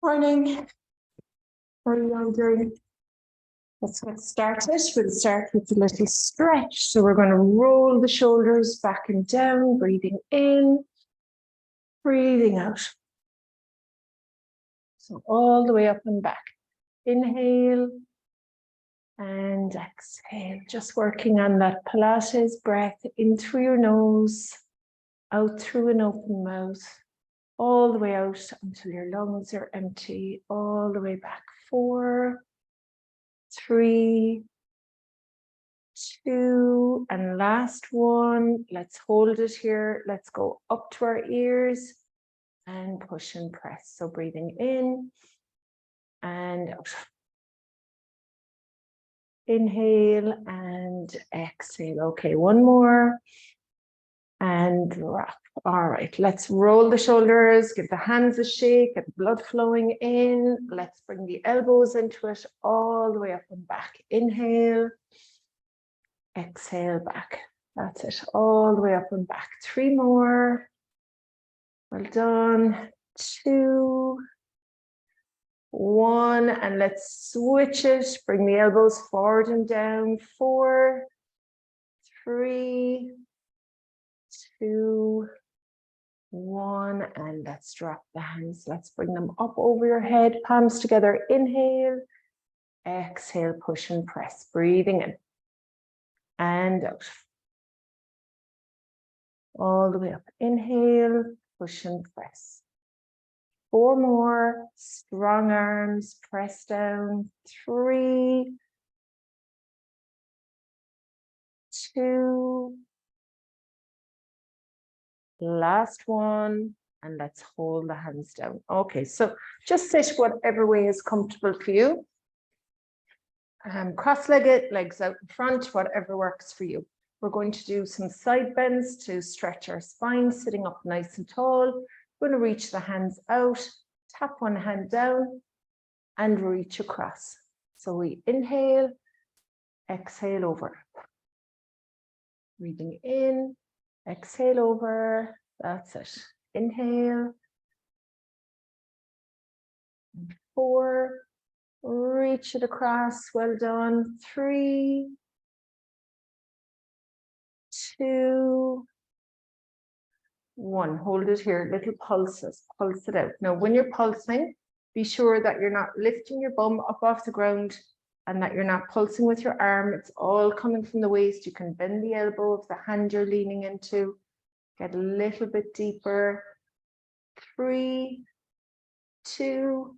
Morning. How are you all doing? Let's get started. We'll start with a little stretch. So we're going to roll the shoulders back and down, breathing in, breathing out. So all the way up and back. Inhale and exhale. Just working on that Pilates breath in through your nose, out through an open mouth, all the way out until your lungs are empty, all the way back. 4, 3, 2, and last one. Let's hold it here. Let's go up to our ears and push and press. So breathing in and out. Inhale and exhale. Okay, one more. And drop. All right, let's roll the shoulders, give the hands a shake, get blood flowing in. Let's bring the elbows into it all the way up and back. Inhale, exhale back. That's it, all the way up and back. 3 more. Well done. 2, 1, and let's switch it. Bring the elbows forward and down. 4, 3, 2, 1, and let's drop the hands. Let's bring them up over your head, palms together. Inhale, exhale, push and press. Breathing in and out. All the way up. Inhale, push and press. 4 more. Strong arms, press down. 3, 2, last one, and let's hold the hands down. Okay, so just sit whatever way is comfortable for you. Cross-legged, legs out in front, whatever works for you. We're going to do some side bends to stretch our spine, sitting up nice and tall. We're going to reach the hands out, tap one hand down, and reach across. So we inhale, exhale over. Breathing in, exhale over. That's it. Inhale. 4, reach it across. Well done. 3, 2, 1. Hold it here. Little pulses. Pulse it out. Now, when you're pulsing, be sure that you're not lifting your bum up off the ground and that you're not pulsing with your arm. It's all coming from the waist. You can bend the elbow of the hand you're leaning into. Get a little bit deeper. 3, 2,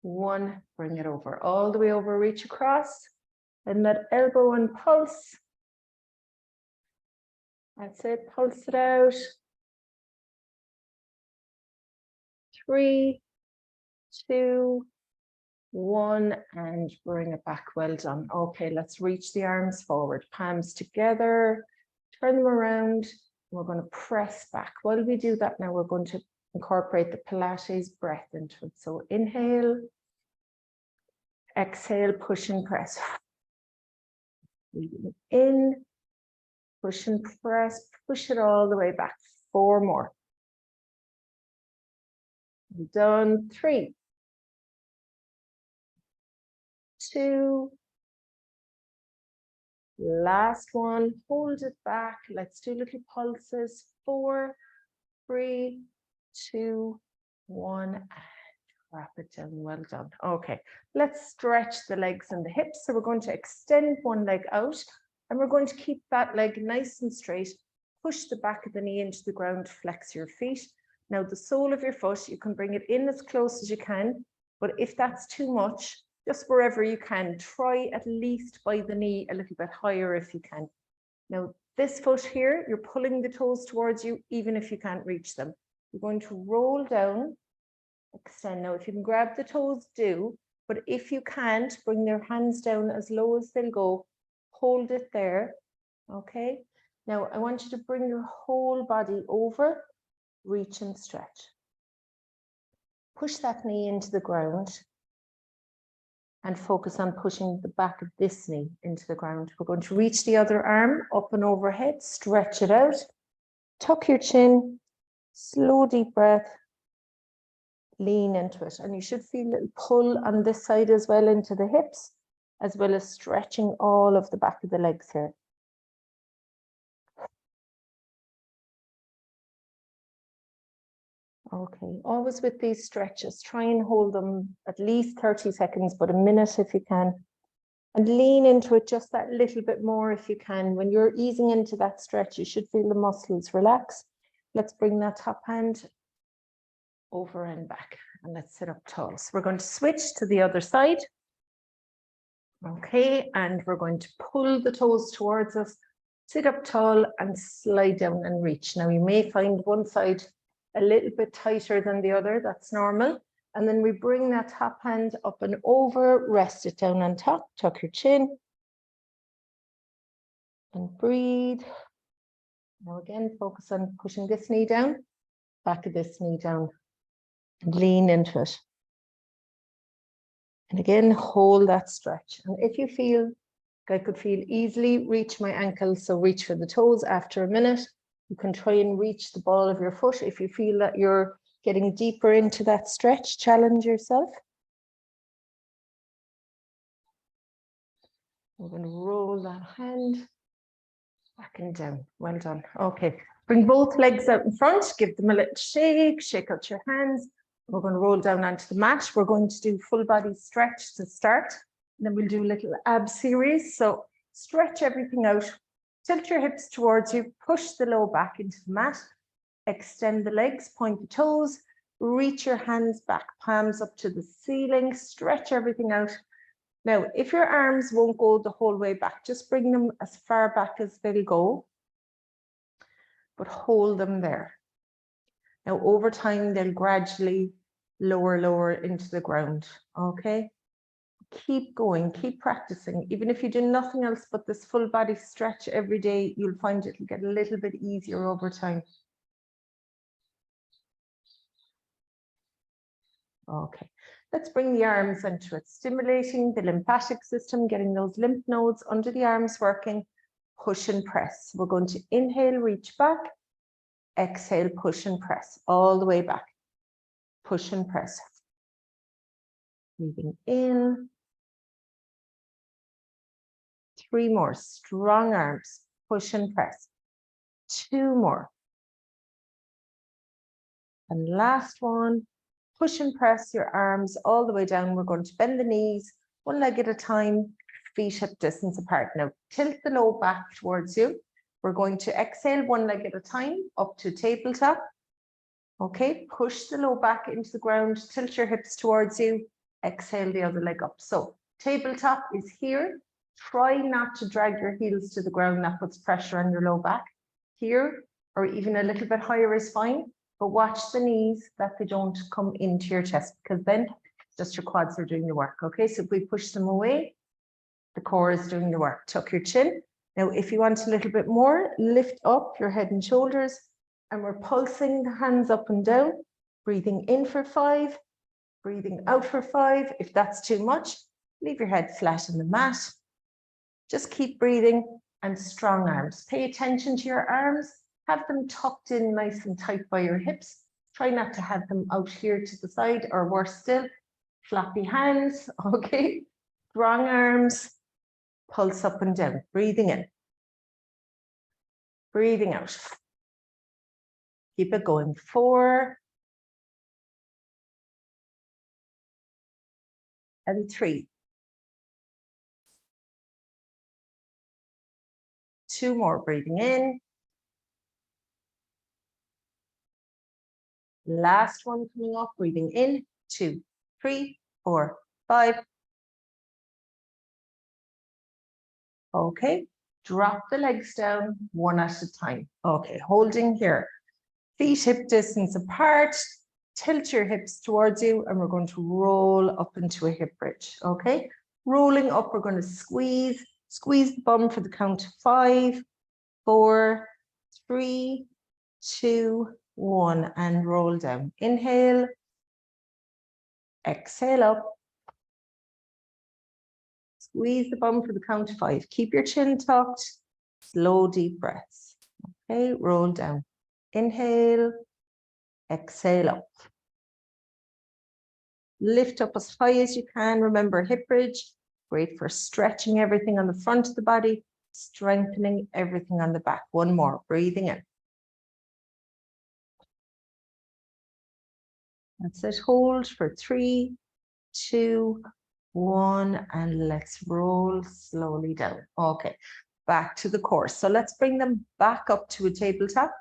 1. Bring it over. All the way over. Reach across. And that elbow and pulse. That's it. Pulse it out. 3, 2, 1. And bring it back. Well done. Okay, let's reach the arms forward. Palms together. Turn them around. We're going to press back. While we do that now, we're going to incorporate the Pilates breath into it. So inhale, exhale, push and press. Breathing in, push and press, push it all the way back. 4 more. Done. 3, 2, last one. Hold it back. Let's do little pulses. 4, 3, 2, 1, and wrap it down. Well done. Okay, let's stretch the legs and the hips. So we're going to extend one leg out, and we're going to keep that leg nice and straight. Push the back of the knee into the ground, flex your feet. Now the sole of your foot, you can bring it in as close as you can, but if that's too much, just wherever you can, try at least by the knee a little bit higher if you can. Now this foot here, you're pulling the toes towards you, even if you can't reach them. You're going to roll down, extend. Now if you can grab the toes, do, but if you can't, bring your hands down as low as they'll go. Hold it there, okay? Now I want you to bring your whole body over, reach and stretch. Push that knee into the ground and focus on pushing the back of this knee into the ground. We're going to reach the other arm up and overhead, stretch it out, tuck your chin, slow deep breath, Lean into it. And you should feel a little pull on this side as well into the hips, as well as stretching all of the back of the legs here. Okay, always with these stretches, try and hold them at least 30 seconds, but a minute if you can. And lean into it just that little bit more if you can. When you're easing into that stretch, you should feel the muscles relax. Let's bring that top hand over and back, and let's sit up tall. So we're going to switch to the other side. Okay, and we're going to pull the toes towards us, sit up tall and slide down and reach. Now you may find one side a little bit tighter than the other, that's normal. And then we bring that top hand up and over, rest it down on top, tuck your chin. And breathe. Now again, focus on pushing this knee down, back of this knee down, and lean into it. And again, hold that stretch. And if you feel, I could feel easily reach my ankles, so reach for the toes after a minute. You can try and reach the ball of your foot. If you feel that you're getting deeper into that stretch, challenge yourself. We're going to roll that hand back and down. Well done. Okay. Bring both legs out in front. Give them a little shake. Shake out your hands. We're going to roll down onto the mat. We're going to do full body stretch to start. And then we'll do a little ab series. So stretch everything out. Tilt your hips towards you. Push the low back into the mat. Extend the legs. Point the toes. Reach your hands back. Palms up to the ceiling. Stretch everything out. Now, if your arms won't go the whole way back, just bring them as far back as they'll go, but hold them there. Now, over time, they'll gradually lower into the ground, okay? Keep going, keep practicing. Even if you do nothing else but this full body stretch every day, you'll find it'll get a little bit easier over time. Okay, let's bring the arms into it, stimulating the lymphatic system, getting those lymph nodes under the arms working. Push and press. We're going to inhale, reach back. Exhale, push and press all the way back. Push and press. Breathing in. 3 more. Strong arms. Push and press. 2 more. And last one. Push and press your arms all the way down. We're going to bend the knees, one leg at a time, feet hip distance apart. Now tilt the low back towards you. We're going to exhale one leg at a time up to tabletop. Okay, push the low back into the ground, tilt your hips towards you, exhale the other leg up. So tabletop is here. Try not to drag your heels to the ground. That puts pressure on your low back. Here, or even a little bit higher is fine. But watch the knees that they don't come into your chest, because then just your quads are doing the work. Okay, so if we push them away, the core is doing the work. Tuck your chin. Now, if you want a little bit more, lift up your head and shoulders, and we're pulsing the hands up and down, breathing in for 5, breathing out for 5. If that's too much, leave your head flat on the mat. Just keep breathing, and strong arms. Pay attention to your arms. Have them tucked in nice and tight by your hips. Try not to have them out here to the side, or worse still, floppy hands, okay? Strong arms, pulse up and down, breathing in. Breathing out. Keep it going. 4. And 3. 2 more, breathing in. Last one coming up, breathing in. 2, 3, 4, 5. Okay, drop the legs down one at a time. Okay, holding here. Feet hip distance apart. Tilt your hips towards you, and we're going to roll up into a hip bridge. Okay, rolling up, we're going to squeeze the bum for the count of 5, 4, 3, 2, 1, and roll down. Inhale, exhale up. Squeeze the bum for the count of 5. Keep your chin tucked. Slow, deep breaths. Okay, roll down. Inhale, exhale up. Lift up as high as you can. Remember, hip bridge, great for stretching everything on the front of the body, strengthening everything on the back. One more, breathing in. That's it. Hold for 3, 2, 1, and let's roll slowly down. Okay, back to the core. So let's bring them back up to a tabletop,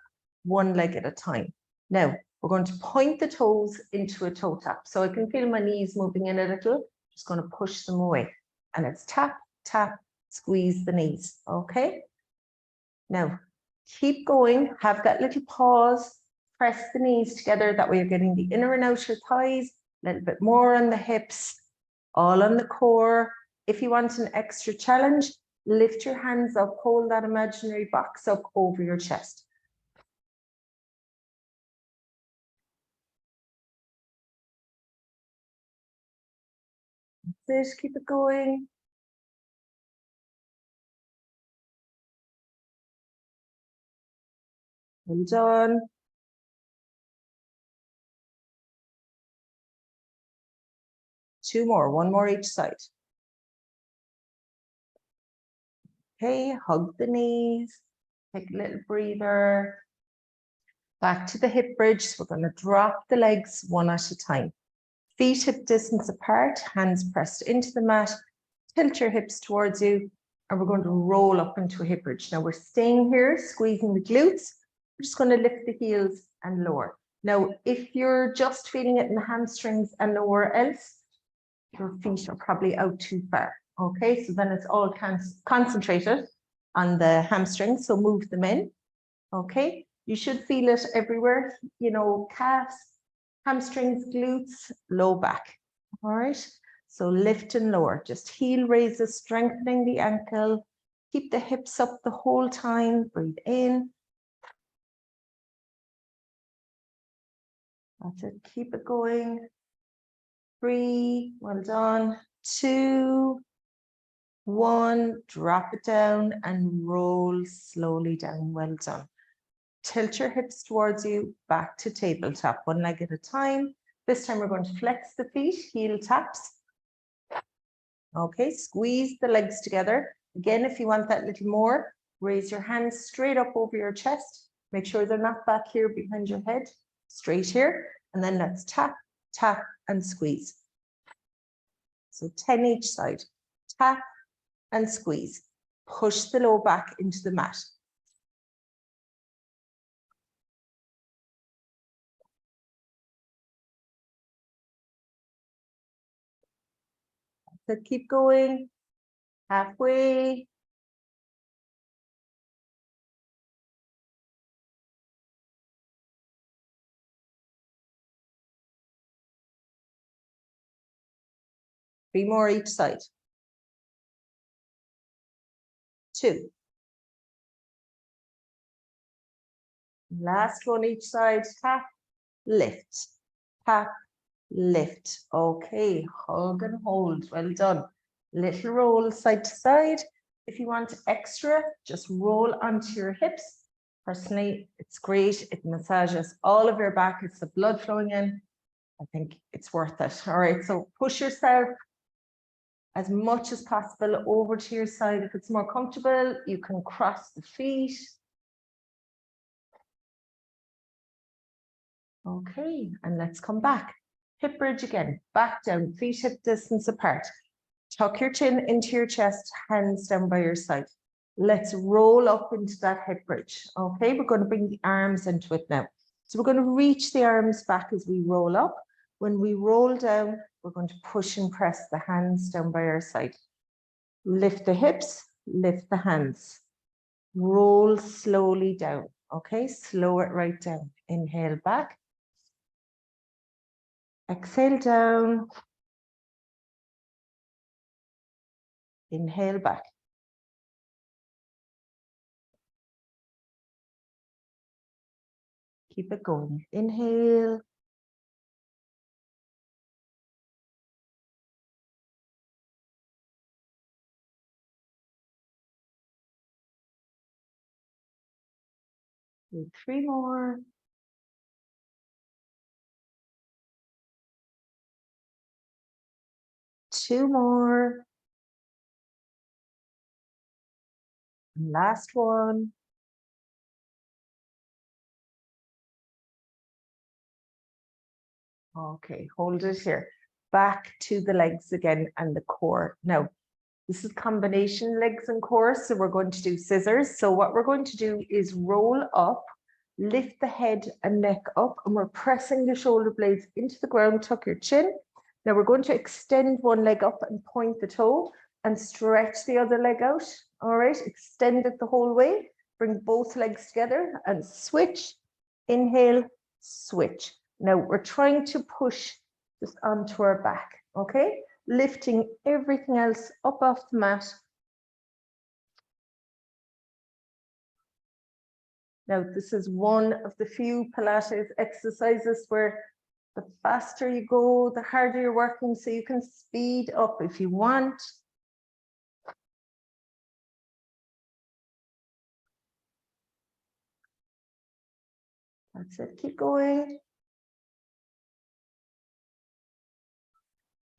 one leg at a time. Now, we're going to point the toes into a toe tap. So I can feel my knees moving in a little. Just going to push them away. And it's tap, tap, squeeze the knees. Okay? Now, keep going. Have that little pause. Press the knees together. That way you're getting the inner and outer thighs. A little bit more on the hips. All on the core. If you want an extra challenge, lift your hands up. Hold that imaginary box up over your chest. That's it. Keep it going. Well done. Two more, one more each side. Okay, hug the knees. Take a little breather. Back to the hip bridge. So we're going to drop the legs one at a time. Feet hip distance apart, hands pressed into the mat. Tilt your hips towards you. And we're going to roll up into a hip bridge. Now we're staying here, squeezing the glutes. We're just going to lift the heels and lower. Now, if you're just feeling it in the hamstrings and nowhere else, your feet are probably out too far. Okay, so then it's all concentrated on the hamstrings. So move them in. Okay, you should feel it everywhere, you know, calves, hamstrings, glutes, low back. All right, so lift and lower, just heel raises, strengthening the ankle. Keep the hips up the whole time. Breathe in. That's it, keep it going. 3, well done. 2, 1, drop it down and roll slowly down. Well done. Tilt your hips towards you, back to tabletop, one leg at a time. This time we're going to flex the feet, heel taps. Okay, squeeze the legs together. Again, if you want that little more, raise your hands straight up over your chest. Make sure they're not back here behind your head, straight here. And then let's tap, tap, and squeeze. So 10 each side. Tap and squeeze. Push the low back into the mat. So keep going. Halfway. Three more each side. 2. Last one each side. Tap, lift, tap, lift. Okay, hug and hold. Well done. Little roll side to side. If you want extra, just roll onto your hips. Personally, it's great. It massages all of your back. It's the blood flowing in. I think it's worth it. All right, so push yourself as much as possible over to your side. If it's more comfortable, you can cross the feet. Okay, and let's come back. Hip bridge again, back down, feet hip distance apart. Tuck your chin into your chest, hands down by your side. Let's roll up into that hip bridge. Okay, we're going to bring the arms into it now. So we're going to reach the arms back as we roll up. When we roll down, we're going to push and press the hands down by our side. Lift the hips, lift the hands. Roll slowly down. Okay, slow it right down. Inhale back. Exhale down. Inhale back. Keep it going. Inhale. Do 3 more. 2 more. Last one. Okay, hold it here. Back to the legs again and the core. Now, this is combination legs and core, so we're going to do scissors. So what we're going to do is roll up, lift the head and neck up, and we're pressing the shoulder blades into the ground, tuck your chin. Now we're going to extend one leg up and point the toe and stretch the other leg out. All right, extend it the whole way. Bring both legs together and switch. Inhale, switch. Now we're trying to push this onto our back, okay? Lifting everything else up off the mat. Now, this is one of the few Pilates exercises where the faster you go, the harder you're working, so you can speed up if you want. That's it, keep going.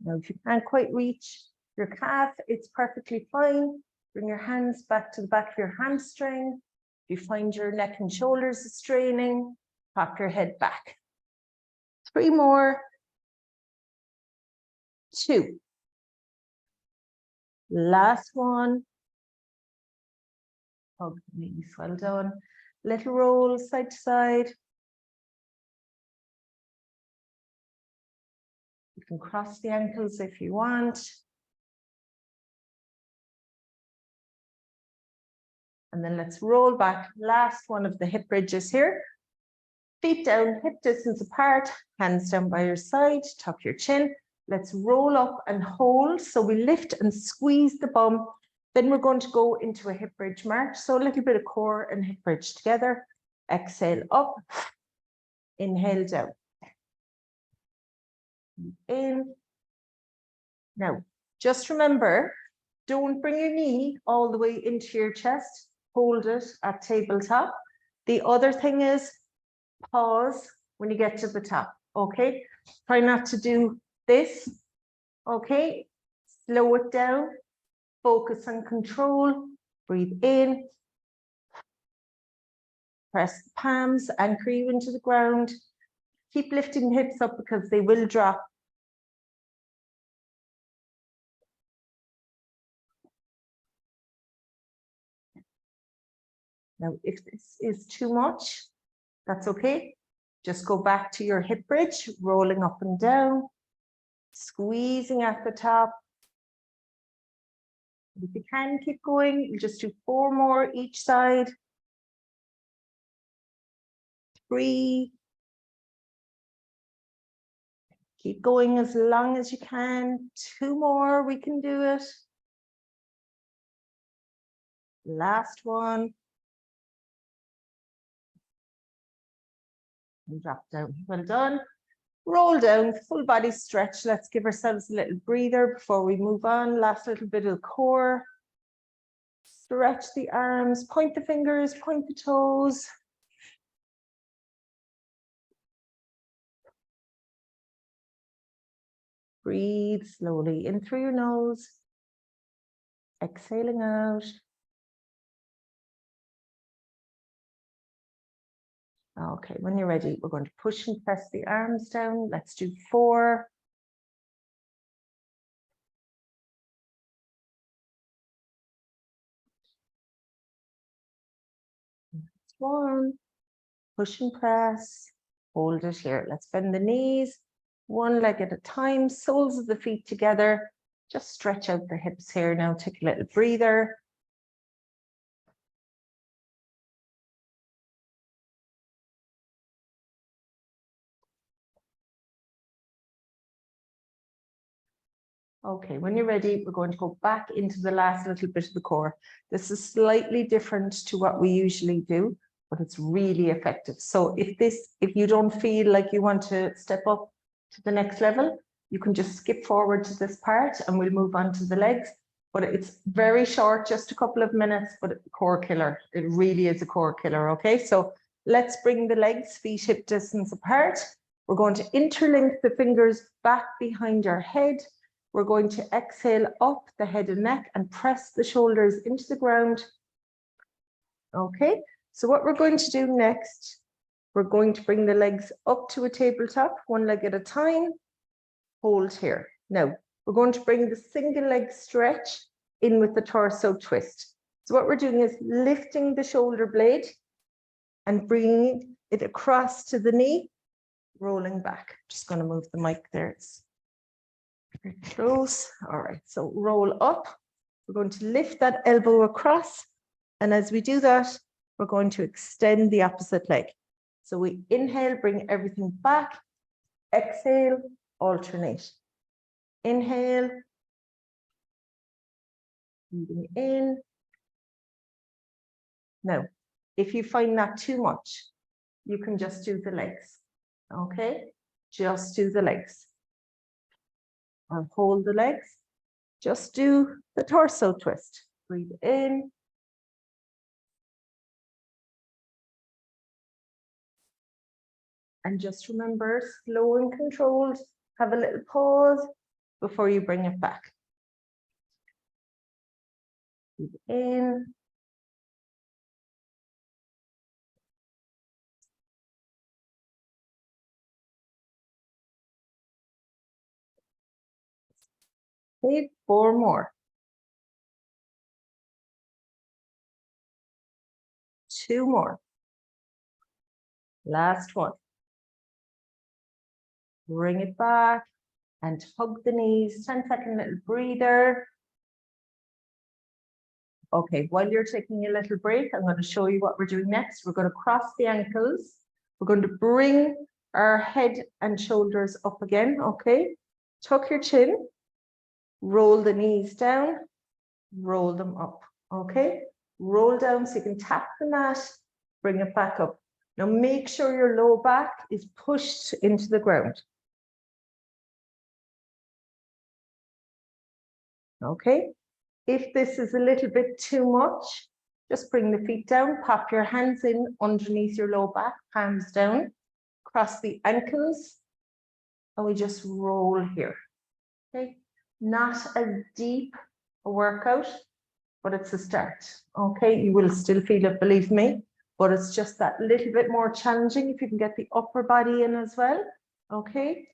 Now, if you can't quite reach your calf, it's perfectly fine. Bring your hands back to the back of your hamstring. If you find your neck and shoulders are straining, pop your head back. 3 more. 2. Last one. Hug the knees, well done. Little roll side to side. You can cross the ankles if you want. And then let's roll back. Last one of the hip bridges here. Feet down, hip distance apart, hands down by your side, tuck your chin. Let's roll up and hold. So we lift and squeeze the bum. Then we're going to go into a hip bridge march. So a little bit of core and hip bridge together. Exhale up, inhale down. In. Now, just remember, don't bring your knee all the way into your chest. Hold it at tabletop. The other thing is pause when you get to the top, okay? Try not to do this, okay? Slow it down, focus on control, breathe in, press the palms, anchor you into the ground. Keep lifting the hips up because they will drop. Now, if this is too much, that's okay. Just go back to your hip bridge, rolling up and down, squeezing at the top. If you can keep going, you just do 4 more each side. 3. Keep going as long as you can. 2 more, we can do it. Last one. And drop down. Well done. Roll down, full body stretch. Let's give ourselves a little breather before we move on. Last little bit of core. Stretch the arms, point the fingers, point the toes. Breathe slowly in through your nose. Exhaling out. Okay, when you're ready, we're going to push and press the arms down. Let's do 4. 1. Push and press. Hold it here. Let's bend the knees. 1 leg at a time. Soles of the feet together. Just stretch out the hips here now. Take a little breather. Okay, when you're ready, we're going to go back into the last little bit of the core. This is slightly different to what we usually do, but it's really effective. So if you don't feel like you want to step up to the next level, you can just skip forward to this part and we'll move on to the legs. But it's very short, just a couple of minutes, but a core killer. It really is a core killer, okay? So let's bring the legs, feet hip distance apart. We're going to interlink the fingers back behind our head. We're going to exhale up the head and neck and press the shoulders into the ground. Okay, so what we're going to do next, we're going to bring the legs up to a tabletop, one leg at a time, hold here. Now, we're going to bring the single leg stretch in with the torso twist. So what we're doing is lifting the shoulder blade and bringing it across to the knee, rolling back. Just going to move the mic there. It's very close. All right, so roll up. We're going to lift that elbow across. And as we do that, we're going to extend the opposite leg. So we inhale, bring everything back. Exhale, alternate. Inhale, breathing in. Now, if you find that too much, you can just do the legs. Okay, just do the legs. Or hold the legs. Just do the torso twist. Breathe in. And just remember, slow and controlled. Have a little pause before you bring it back. Breathe in. Okay, 4 more. 2 more. Last one. Bring it back and hug the knees. 10-second little breather. Okay, while you're taking a little break, I'm going to show you what we're doing next. We're going to cross the ankles. We're going to bring our head and shoulders up again, okay? Tuck your chin, roll the knees down, roll them up, okay? Roll down so you can tap the mat, bring it back up. Now make sure your low back is pushed into the ground. Okay? If this is a little bit too much, just bring the feet down, pop your hands in underneath your low back, palms down, cross the ankles, and we just roll here. Okay? Not as deep a workout, but it's a start. Okay, you will still feel it, believe me, but it's just that little bit more challenging if you can get the upper body in as well. Okay.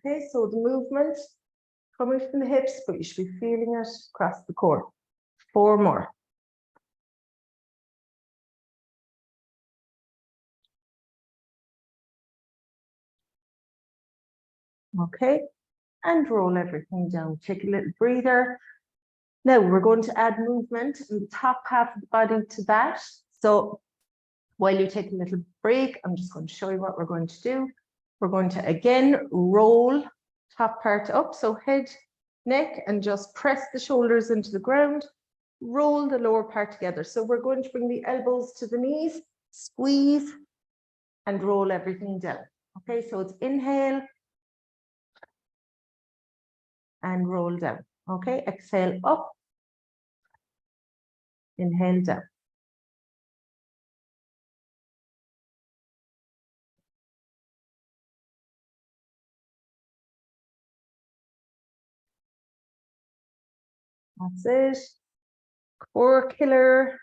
Okay, so the movement coming from the hips, but you should be feeling it across the core. 4 more. Okay, and roll everything down. Take a little breather. Now we're going to add movement in the top half of the body to that. So while you take a little break, I'm just going to show you what we're going to do. We're going to again roll top part up. So head, neck, and just press the shoulders into the ground. Roll the lower part together. So we're going to bring the elbows to the knees, squeeze, and roll everything down. Okay, so it's inhale and roll down. Okay, exhale up, inhale down. That's it. Core killer.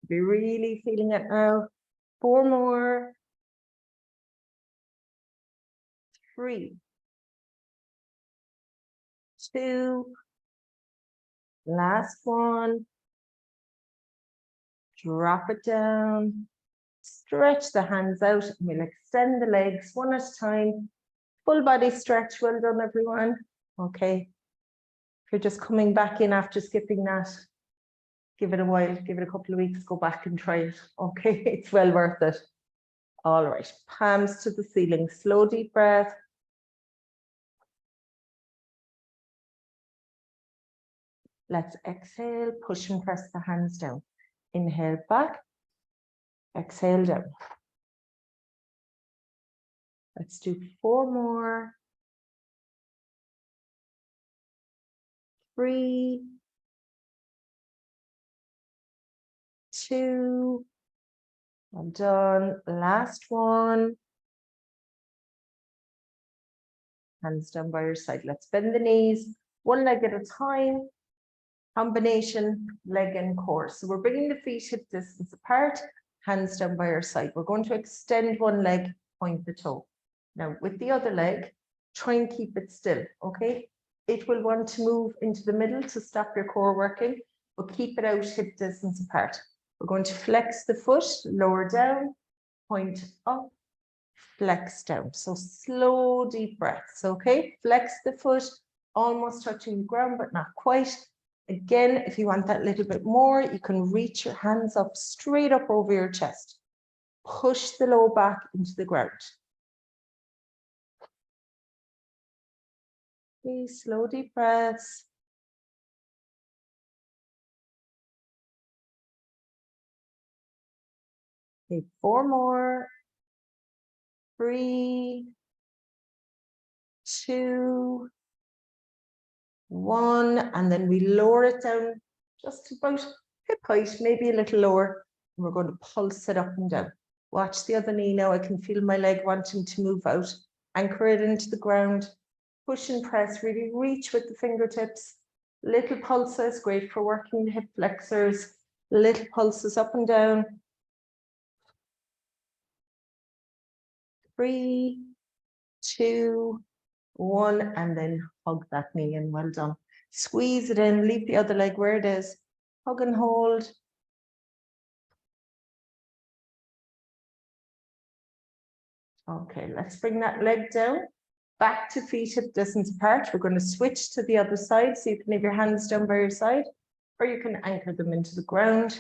Be really feeling it now. 4 more. 3, 2, last one. Drop it down. Stretch the hands out and we'll extend the legs one at a time. Full body stretch. Well done, everyone. Okay. If you're just coming back in after skipping that, give it a while, give it a couple of weeks, go back and try it. Okay, it's well worth it. All right, palms to the ceiling. Slow, deep breath. Let's exhale, push and press the hands down. Inhale back, exhale down. Let's do 4 more. 3, 2. Well done. Last one. Hands down by your side. Let's bend the knees, one leg at a time. Combination, leg and core. So we're bringing the feet hip distance apart, hands down by your side. We're going to extend one leg, point the toe. Now with the other leg, try and keep it still, okay? It will want to move into the middle to stop your core working, but keep it out hip distance apart. We're going to flex the foot, lower down, point up, flex down. So slow, deep breaths, okay? Flex the foot, almost touching the ground, but not quite. Again, if you want that little bit more, you can reach your hands up straight up over your chest. Push the low back into the ground. Okay, slow, deep breaths. Okay, 4 more. 3, 2, 1, and then we lower it down just about hip height, maybe a little lower. And we're going to pulse it up and down. Watch the other knee now. I can feel my leg wanting to move out. Anchor it into the ground. Push and press, really reach with the fingertips. Little pulses, great for working the hip flexors. Little pulses up and down. 3, 2, 1, and then hug that knee in. Well done. Squeeze it in, leave the other leg where it is. Hug and hold. Okay, let's bring that leg down. Back to feet hip distance apart. We're going to switch to the other side. So you can leave your hands down by your side, or you can anchor them into the ground.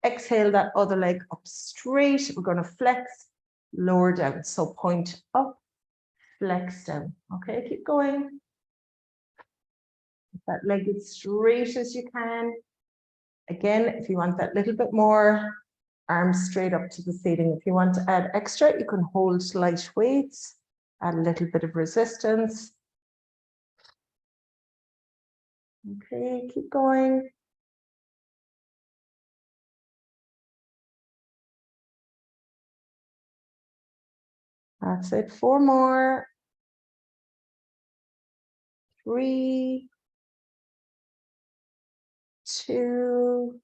Exhale that other leg up straight. We're going to flex, lower down. So point up, flex down. Okay, keep going. That leg as straight as you can. Again, if you want that little bit more, arms straight up to the ceiling. If you want to add extra, you can hold light weights, add a little bit of resistance. Okay, keep going. That's it. 4 more. 3, 2,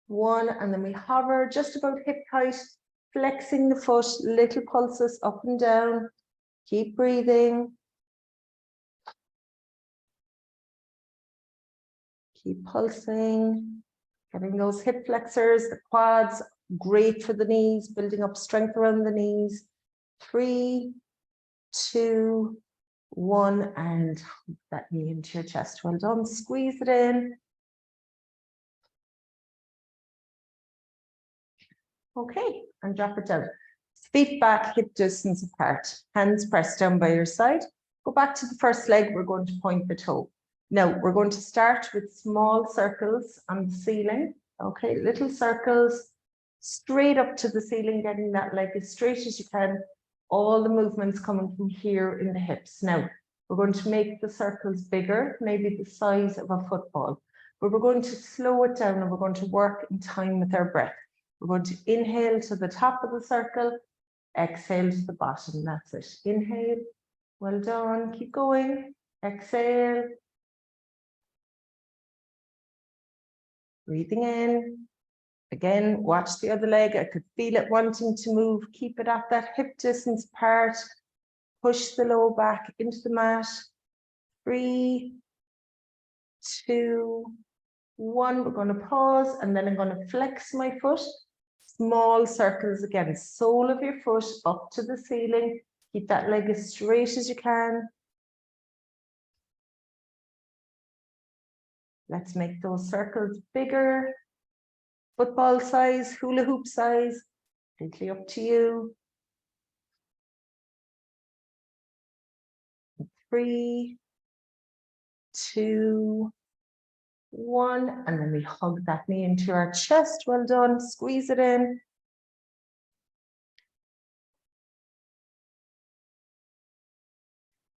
1, and then we hover just about hip height, flexing the foot, little pulses up and down. Keep breathing. Keep pulsing, getting those hip flexors, the quads, great for the knees, building up strength around the knees. 3, 2, 1, and hook that knee into your chest. Well done. Squeeze it in. Okay, and drop it down. Feet back, hip distance apart. Hands pressed down by your side. Go back to the first leg. We're going to point the toe. Now, we're going to start with small circles on the ceiling. Okay, little circles straight up to the ceiling, getting that leg as straight as you can. All the movements coming from here in the hips. Now, we're going to make the circles bigger, maybe the size of a football. But we're going to slow it down and we're going to work in time with our breath. We're going to inhale to the top of the circle, exhale to the bottom. That's it. Inhale. Well done. Keep going. Exhale. Breathing in. Again, watch the other leg. I could feel it wanting to move. Keep it at that hip distance apart. Push the low back into the mat. 3, 2, 1. We're going to pause and then I'm going to flex my foot. Small circles again. Sole of your foot up to the ceiling. Keep that leg as straight as you can. Let's make those circles bigger. Football size, hula hoop size, completely up to you. 3, 2, 1, and then we hug that knee into our chest. Well done. Squeeze it in.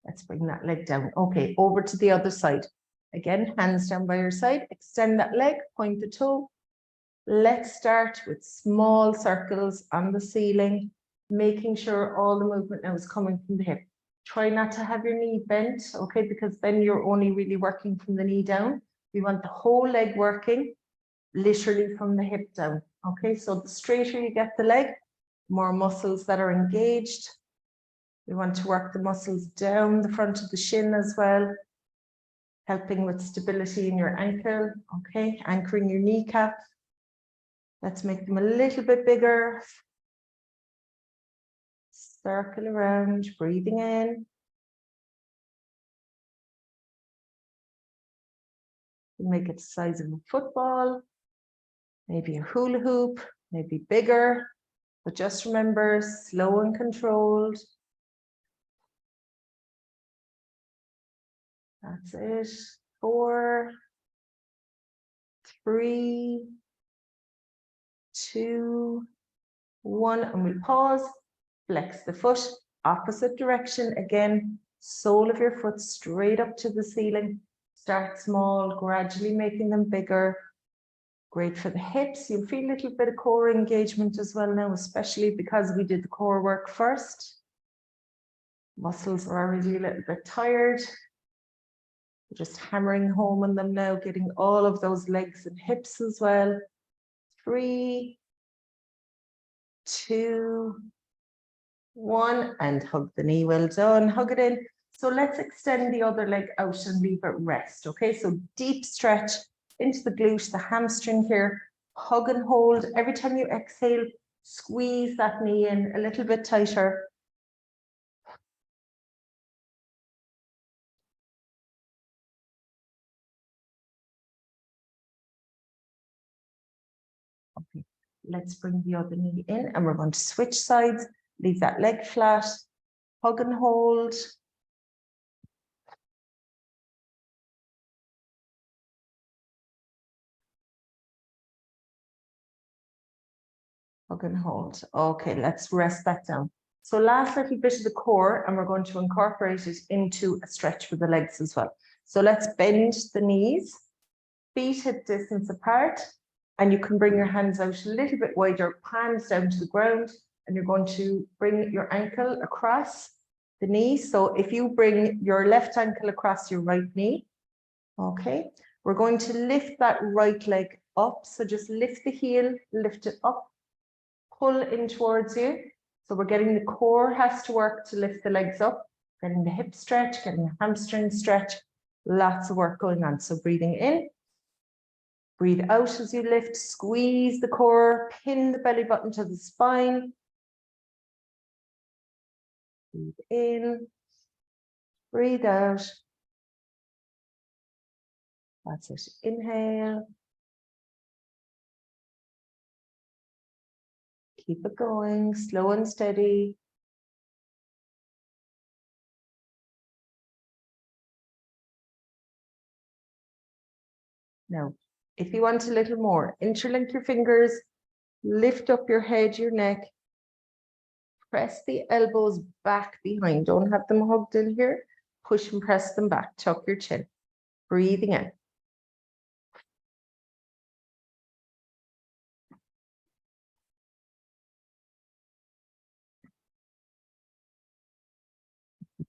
Let's bring that leg down. Okay, over to the other side. Again, hands down by your side. Extend that leg, point the toe. Let's start with small circles on the ceiling, making sure all the movement now is coming from the hip. Try not to have your knee bent, okay, because then you're only really working from the knee down. We want the whole leg working, literally from the hip down, okay? So the straighter you get the leg, more muscles that are engaged. We want to work the muscles down the front of the shin as well, helping with stability in your ankle, okay? Anchoring your kneecap. Let's make them a little bit bigger. Circle around, breathing in. Make it the size of a football, maybe a hula hoop, maybe bigger, but just remember, slow and controlled. That's it. 4, 3, 2, 1, and we'll pause. Flex the foot, opposite direction. Again, sole of your foot straight up to the ceiling. Start small, gradually making them bigger. Great for the hips. You'll feel a little bit of core engagement as well now, especially because we did the core work first. Muscles are already a little bit tired. Just hammering home on them now, getting all of those legs and hips as well. 3, 2, 1, and hug the knee. Well done. Hug it in. So let's extend the other leg out and leave it rest. Okay, so deep stretch into the glute, the hamstring here. Hug and hold. Every time you exhale, squeeze that knee in a little bit tighter. Okay, let's bring the other knee in and we're going to switch sides. Leave that leg flat. Hug and hold. Hug and hold. Okay, let's rest that down. So last little bit of the core, and we're going to incorporate it into a stretch for the legs as well. So let's bend the knees, feet hip distance apart, and you can bring your hands out a little bit wider, palms down to the ground, and you're going to bring your ankle across the knee. So if you bring your left ankle across your right knee, okay, we're going to lift that right leg up. So just lift the heel, lift it up, pull in towards you. So we're getting the core has to work to lift the legs up, getting the hip stretch, getting the hamstring stretch, lots of work going on. So breathing in, breathe out as you lift, squeeze the core, pin the belly button to the spine. Breathe in, breathe out. That's it. Inhale. Keep it going, slow and steady. Now, if you want a little more, interlink your fingers, lift up your head, your neck, press the elbows back behind. Don't have them hugged in here. Push and press them back. Tuck your chin. Breathing in.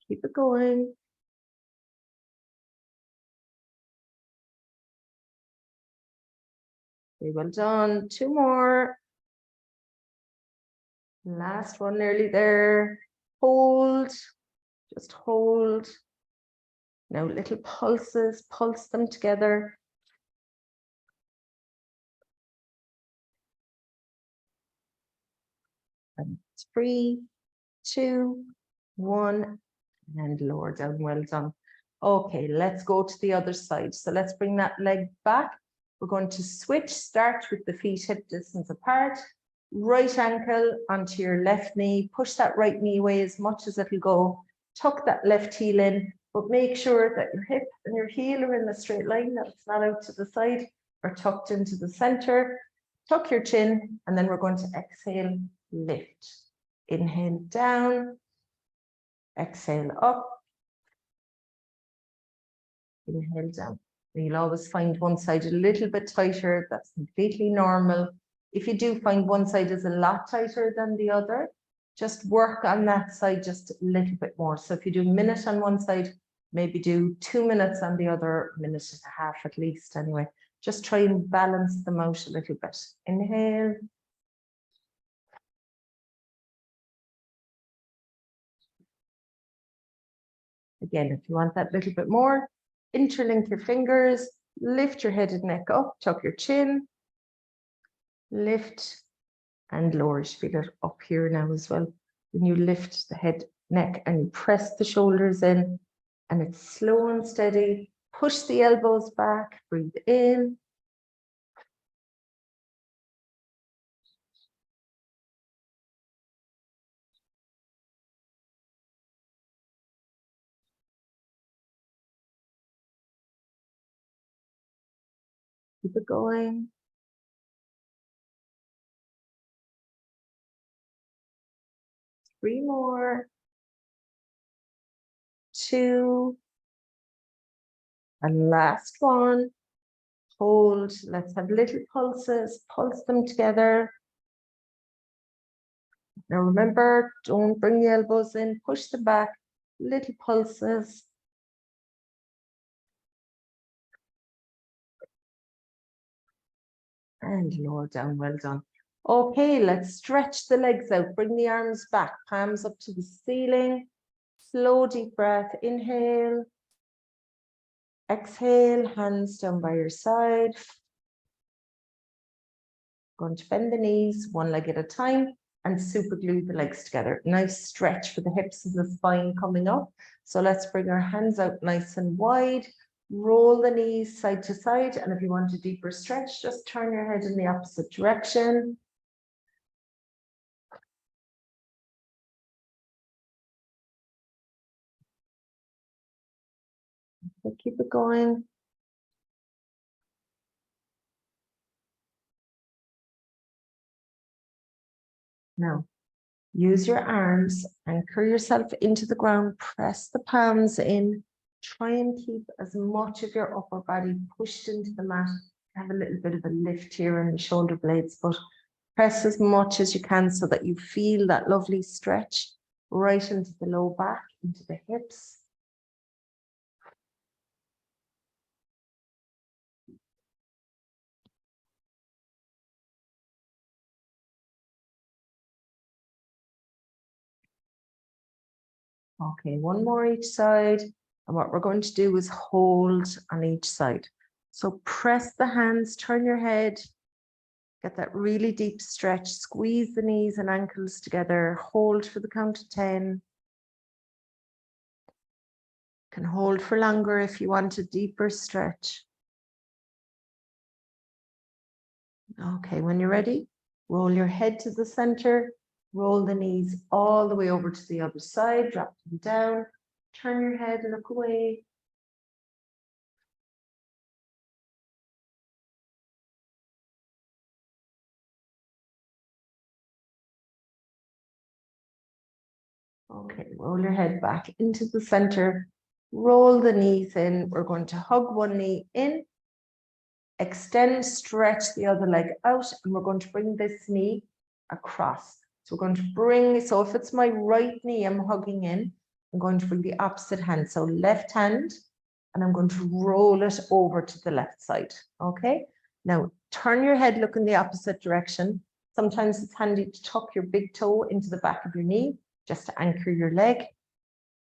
Keep it going. Okay, well done. 2 more. Last one, nearly there. Hold. Just hold. Now little pulses. Pulse them together. And 3, 2, 1. And lower down. Well done. Okay, let's go to the other side. So let's bring that leg back. We're going to switch. Start with the feet hip distance apart. Right ankle onto your left knee. Push that right knee away as much as it'll go. Tuck that left heel in, but make sure that your hip and your heel are in a straight line, that it's not out to the side or tucked into the center. Tuck your chin, and then we're going to exhale, lift. Inhale down. Exhale up. Inhale down. You'll always find one side a little bit tighter. That's completely normal. If you do find one side is a lot tighter than the other, just work on that side just a little bit more. So if you do a minute on one side, maybe do 2 minutes on the other, minute and a half at least anyway. Just try and balance them out a little bit. Inhale. Again, if you want that little bit more, interlink your fingers, lift your head and neck up, tuck your chin, lift and lower. You feel it up here now as well. When you lift the head, neck, and you press the shoulders in, and it's slow and steady. Push the elbows back, breathe in. Keep it going. Three more. Two. And last one. Hold. Let's have little pulses. Pulse them together. Now remember, don't bring the elbows in. Push them back. Little pulses. And lower down. Well done. Okay, let's stretch the legs out. Bring the arms back. Palms up to the ceiling. Slow, deep breath. Inhale. Exhale, hands down by your side. Going to bend the knees, one leg at a time, and super glue the legs together. Nice stretch for the hips and the spine coming up. So let's bring our hands out nice and wide. Roll the knees side to side. And if you want a deeper stretch, just turn your head in the opposite direction. So keep it going. Now, use your arms, anchor yourself into the ground, press the palms in, try and keep as much of your upper body pushed into the mat. Have a little bit of a lift here in the shoulder blades, but press as much as you can so that you feel that lovely stretch right into the low back, into the hips. Okay, one more each side. And what we're going to do is hold on each side. So press the hands, turn your head, get that really deep stretch, squeeze the knees and ankles together, hold for the count of 10. Can hold for longer if you want a deeper stretch. Okay, when you're ready, roll your head to the center, roll the knees all the way over to the other side, drop them down, turn your head, look away. Okay, roll your head back into the center, roll the knees in. We're going to hug one knee in, extend, stretch the other leg out, and we're going to bring this knee across. So we're going to bring, so if it's my right knee, I'm hugging in, I'm going to bring the opposite hand. So left hand, and I'm going to roll it over to the left side. Okay, now turn your head, look in the opposite direction. Sometimes it's handy to tuck your big toe into the back of your knee, just to anchor your leg,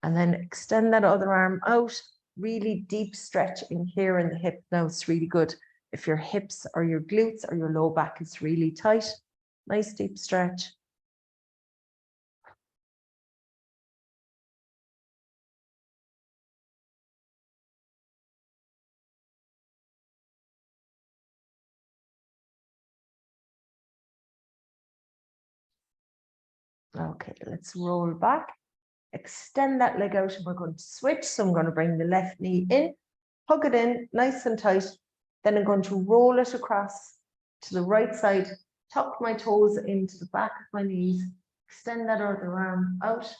and then extend that other arm out. Really deep stretch in here in the hip. Now it's really good if your hips or your glutes or your low back is really tight. Nice deep stretch. Okay, let's roll back. Extend that leg out and we're going to switch. So I'm going to bring the left knee in, hug it in nice and tight. Then I'm going to roll it across to the right side, tuck my toes into the back of my knees, extend that other arm out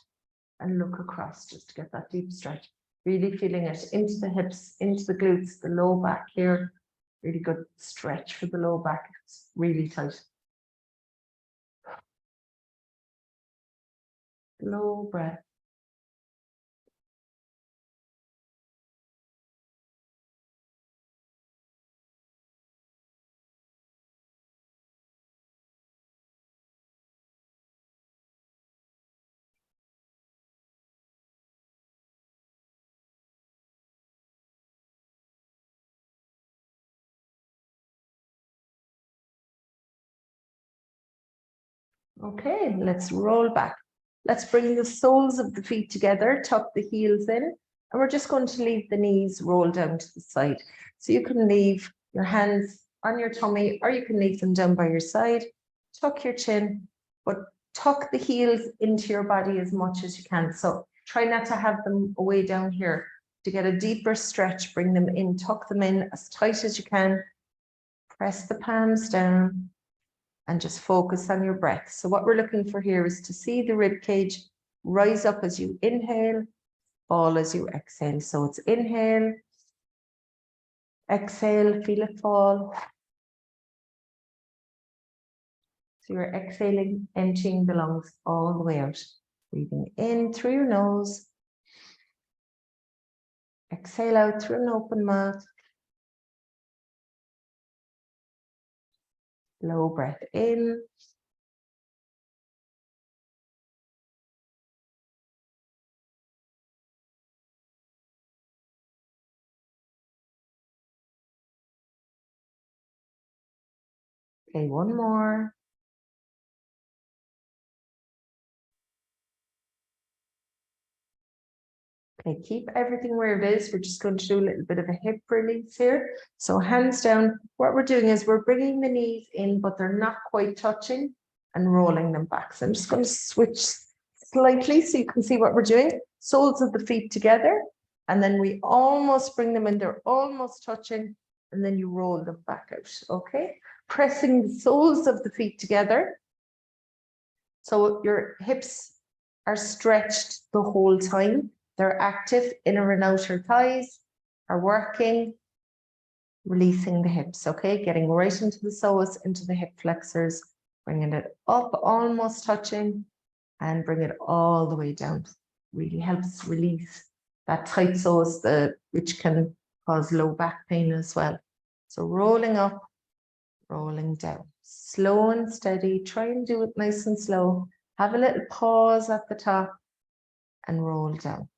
and look across just to get that deep stretch. Really feeling it into the hips, into the glutes, the low back here. Really good stretch for the low back. It's really tight. Slow breath. Okay, let's roll back. Let's bring the soles of the feet together, tuck the heels in, and we're just going to leave the knees roll down to the side. So you can leave your hands on your tummy, or you can leave them down by your side. Tuck your chin, but tuck the heels into your body as much as you can. So try not to have them away down here. To get a deeper stretch, bring them in, tuck them in as tight as you can. Press the palms down. And just focus on your breath. So what we're looking for here is to see the rib cage rise up as you inhale, fall as you exhale. So it's inhale, exhale, feel it fall. So you're exhaling, emptying the lungs all the way out. Breathing in through your nose. Exhale out through an open mouth. Slow breath in. Okay, one more. Okay, keep everything where it is. We're just going to do a little bit of a hip release here. So hands down. What we're doing is we're bringing the knees in, but they're not quite touching, and rolling them back. So I'm just going to switch slightly so you can see what we're doing. Soles of the feet together, and then we almost bring them in. They're almost touching, and then you roll them back out. Okay, pressing the soles of the feet together. So your hips are stretched the whole time. They're active. Inner and outer thighs are working, releasing the hips, okay? Getting right into the psoas, into the hip flexors, bringing it up, almost touching, and bring it all the way down. Really helps release that tight psoas, which can cause low back pain as well. So rolling up, rolling down. Slow and steady. Try and do it nice and slow. Have a little pause at the top and roll down.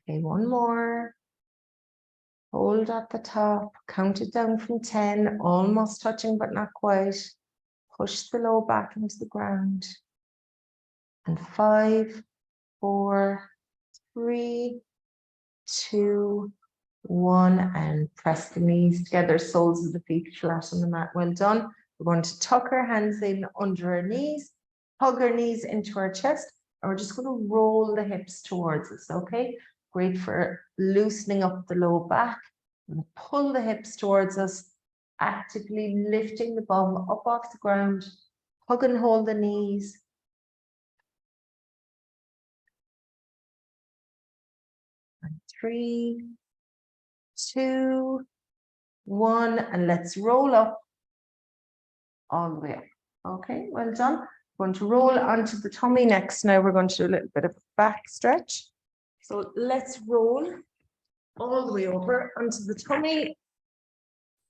Okay, one more. Hold at the top, count it down from 10, almost touching but not quite. Push the low back into the ground. And 5, 4, 3, 2, 1, and press the knees together, soles of the feet flat on the mat. Well done. We're going to tuck our hands in under our knees, hug our knees into our chest, and we're just going to roll the hips towards us, okay? Great for loosening up the low back. And pull the hips towards us, actively lifting the bum up off the ground. Hug and hold the knees. And 3, 2, 1, and let's roll up all the way up. Okay, well done. We're going to roll onto the tummy next. Now we're going to do a little bit of a back stretch. So let's roll all the way over onto the tummy.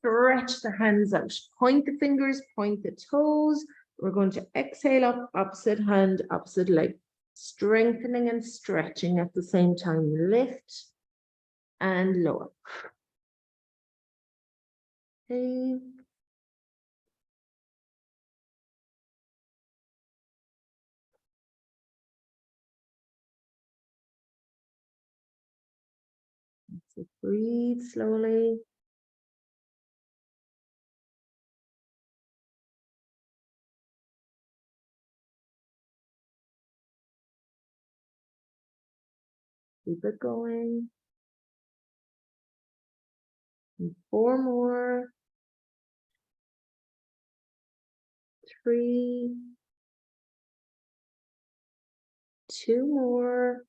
Stretch the hands out. Point the fingers, point the toes. We're going to exhale up, opposite hand, opposite leg. Strengthening and stretching at the same time. Lift and lower. Okay. So breathe slowly. Keep it going. And 4 more. 3. 2 more.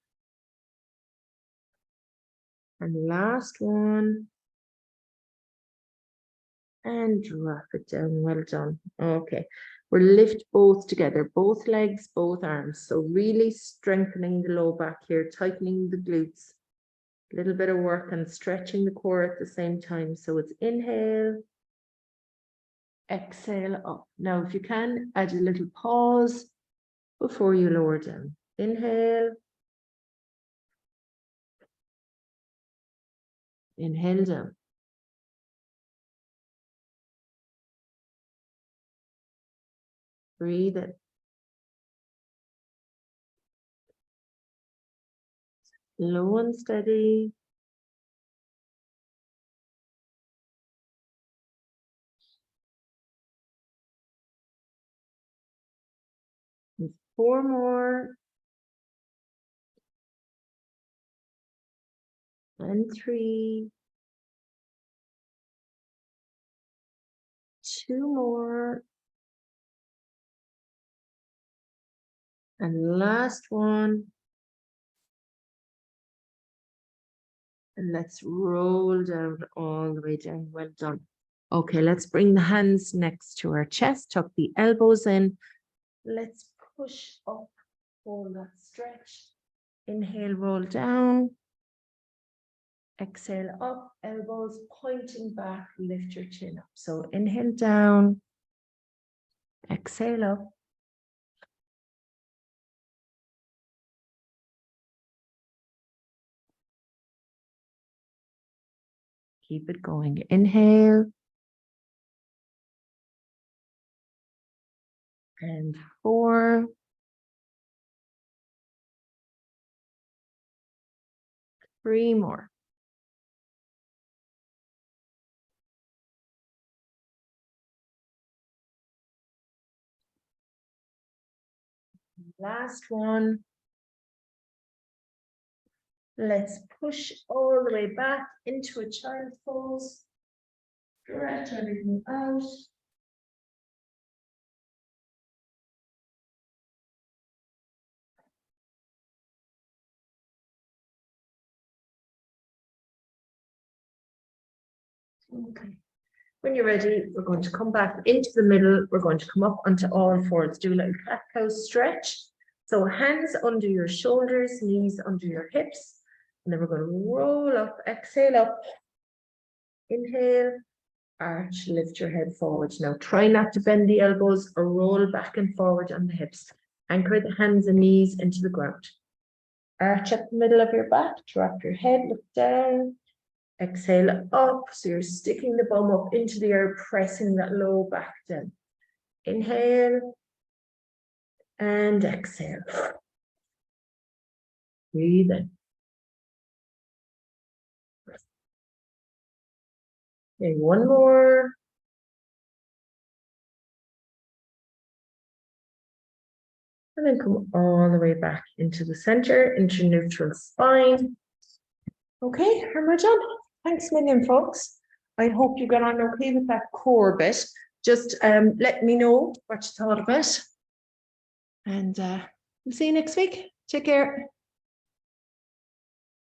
And last one. And drop it down. Well done. Okay. We'll lift both together, both legs, both arms. So really strengthening the low back here, tightening the glutes. A little bit of work and stretching the core at the same time. So it's inhale, exhale up. Now, if you can, add a little pause before you lower down. Inhale. Inhale down. Breathe in. Low and steady. And 4 more. And 3. 2 more. And last one. And let's roll down all the way down. Well done. Okay, let's bring the hands next to our chest, tuck the elbows in. Let's push up, hold that stretch. Inhale, roll down. Exhale up, elbows pointing back, lift your chin up. So inhale down, exhale up. Keep it going. Inhale. And 4. 3 more. Last one. Let's push all the way back into a child's pose. Stretch everything out. Okay. When you're ready, we're going to come back into the middle. We're going to come up onto all fours. Do a little cat-cow stretch. So hands under your shoulders, knees under your hips. And then we're going to roll up, exhale up. Inhale, arch, lift your head forward. Now try not to bend the elbows or roll back and forward on the hips. Anchor the hands and knees into the ground. Arch at the middle of your back, drop your head, look down. Exhale up, so you're sticking the bum up into the air, pressing that low back down. Inhale and exhale. Breathe in. Okay, one more. And then come all the way back into the center, into neutral spine. Okay, and we're done. Thanks a million, folks. I hope you got on okay with that core bit. Just let me know what you thought of it. And we'll see you next week. Take care.